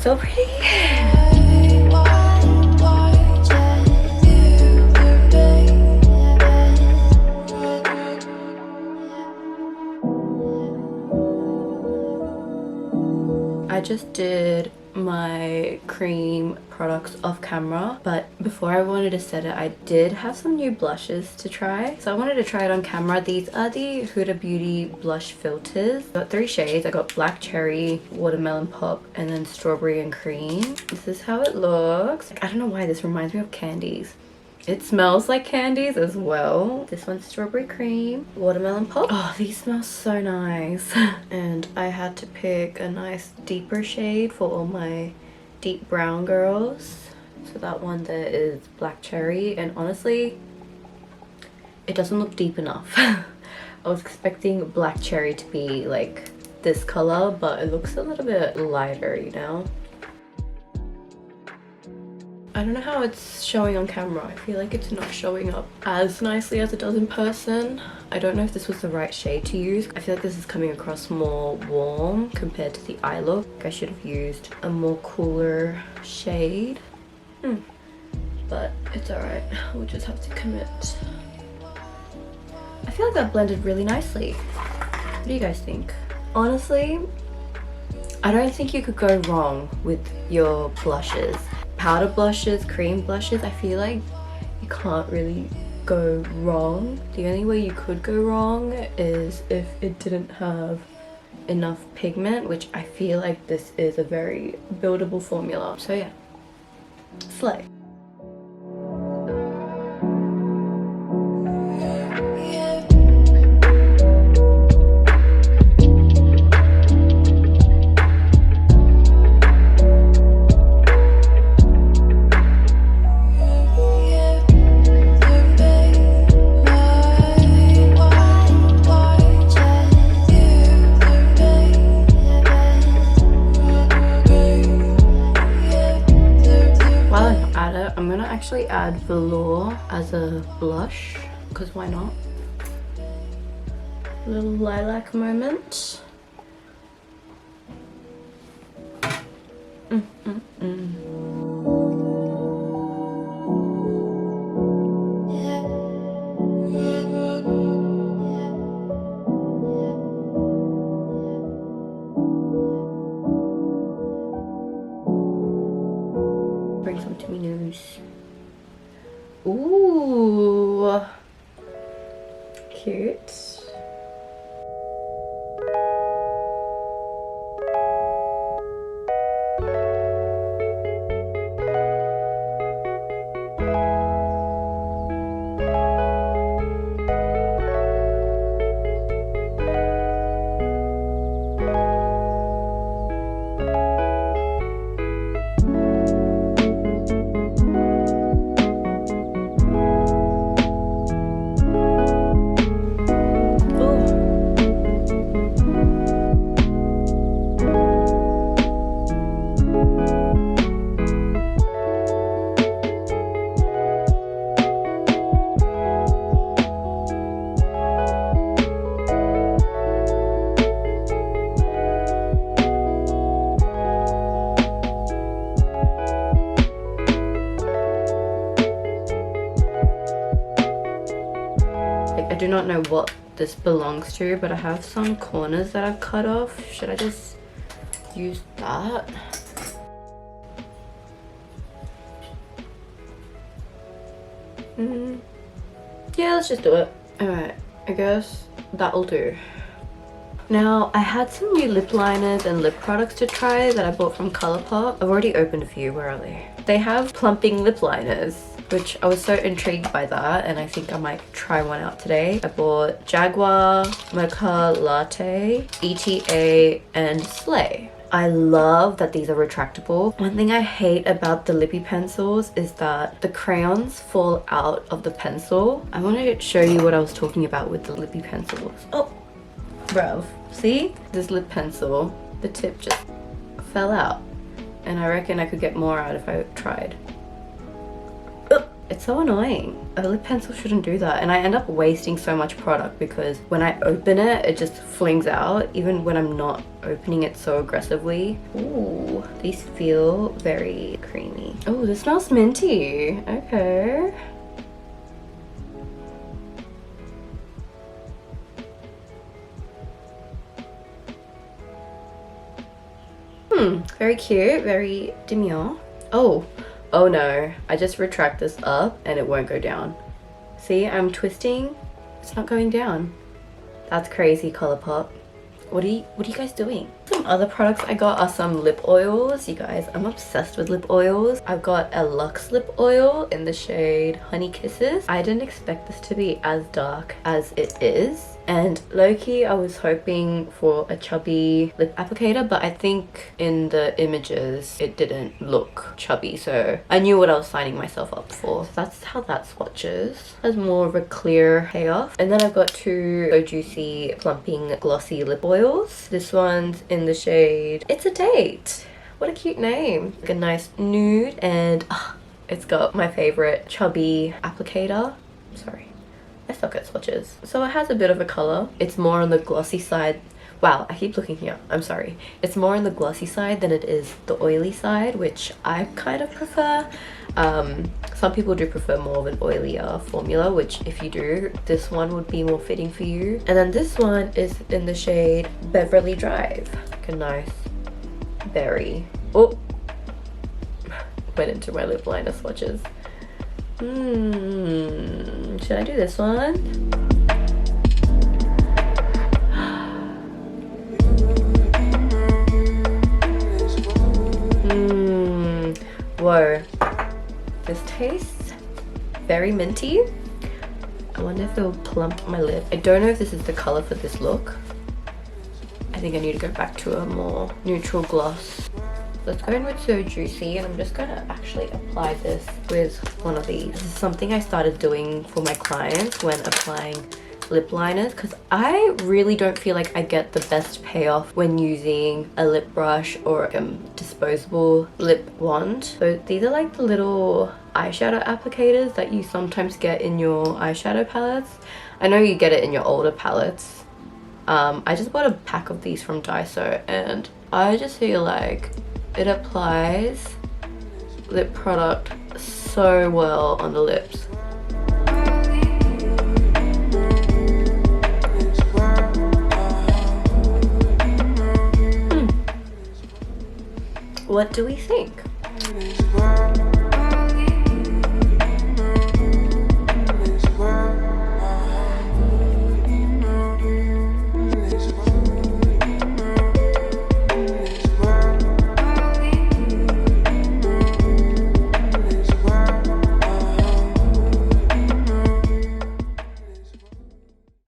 So pretty. I just did my cream products off camera, but before I wanted to set it, I did have some new blushes to try, so I wanted to try it on camera. These are the Huda Beauty blush filters. I got 3 shades. I got black cherry, watermelon pop, and then strawberry and cream. This is how it looks. I don't know why this reminds me of candies. It smells like candies as well. This one's strawberry cream, watermelon pop. Oh, these smell so nice. And I had to pick a nice deeper shade for all my deep brown girls. So that one there is black cherry, and honestly, it doesn't look deep enough. I was expecting black cherry to be like this color, but it looks a little bit lighter, you know? I don't know how it's showing on camera. I feel like it's not showing up as nicely as it does in person. I don't know if this was the right shade to use. I feel like this is coming across more warm compared to the eye look. I should have used a more cooler shade. But it's alright. We'll just have to commit. I feel like that blended really nicely. What do you guys think? Honestly, I don't think you could go wrong with your blushes. Powder blushes, cream blushes, I feel like you can't really go wrong. The only way you could go wrong is if it didn't have enough pigment, which I feel like this is a very buildable formula. So yeah, slay. I'm gonna actually add velour as a blush, because why not? A little lilac moment. Bring some to me nose. Ooh, cute. I do not know what this belongs to, but I have some corners that I've cut off. Should I just use that? Yeah, let's just do it. Alright, I guess that'll do. Now, I had some new lip liners and lip products to try that I bought from Colourpop. I've already opened a few. Where are they? They have plumping lip liners, which I was so intrigued by that, and I think I might try one out today. I bought Jaguar, Mocha Latte, ETA, and Slay. I love that these are retractable. One thing I hate about the lippy pencils is that the crayons fall out of the pencil. I want to show you what I was talking about with the lippy pencils. Oh, bruv. See? This lip pencil, the tip just fell out. And I reckon I could get more out if I tried. It's so annoying. A lip pencil shouldn't do that, and I end up wasting so much product because when I open it, it just flings out even when I'm not opening it so aggressively. Ooh, these feel very creamy. Oh, this smells minty. Okay. Very cute, very demure. Oh no, I just retract this up and it won't go down. See, I'm twisting, it's not going down. That's crazy, Colourpop. What are you guys doing? Some other products I got are some lip oils. You guys, I'm obsessed with lip oils. I've got a Luxe lip oil in the shade Honey Kisses. I didn't expect this to be as dark as it is. And low-key, I was hoping for a chubby lip applicator, but I think in the images, it didn't look chubby. So I knew what I was signing myself up for. So that's how that swatches. Has more of a clear payoff. And then I've got two So Juicy Plumping Glossy Lip Oils. This one's in the shade It's a Date. What a cute name. Like a nice nude, and it's got my favorite chubby applicator. Sorry. I suck at swatches. So it has a bit of a color. It's more on the glossy side. Wow, I keep looking here. I'm sorry. It's more on the glossy side than it is the oily side, which I kind of prefer. Some people do prefer more of an oilier formula, which if you do, this one would be more fitting for you. And then this one is in the shade Beverly Drive. Like a nice berry. Oh, went into my lip liner swatches. Should I do this one? Whoa. This tastes very minty. I wonder if it will plump my lip. I don't know if this is the color for this look. I think I need to go back to a more neutral gloss. Let's go in with So Juicy, and I'm just gonna actually apply this with one of these. This is something I started doing for my clients when applying lip liners, because I really don't feel like I get the best payoff when using a lip brush or a disposable lip wand. So these are like the little eyeshadow applicators that you sometimes get in your eyeshadow palettes. I know you get it in your older palettes. I just bought a pack of these from Daiso, and I just feel like it applies lip product so well on the lips. What do we think?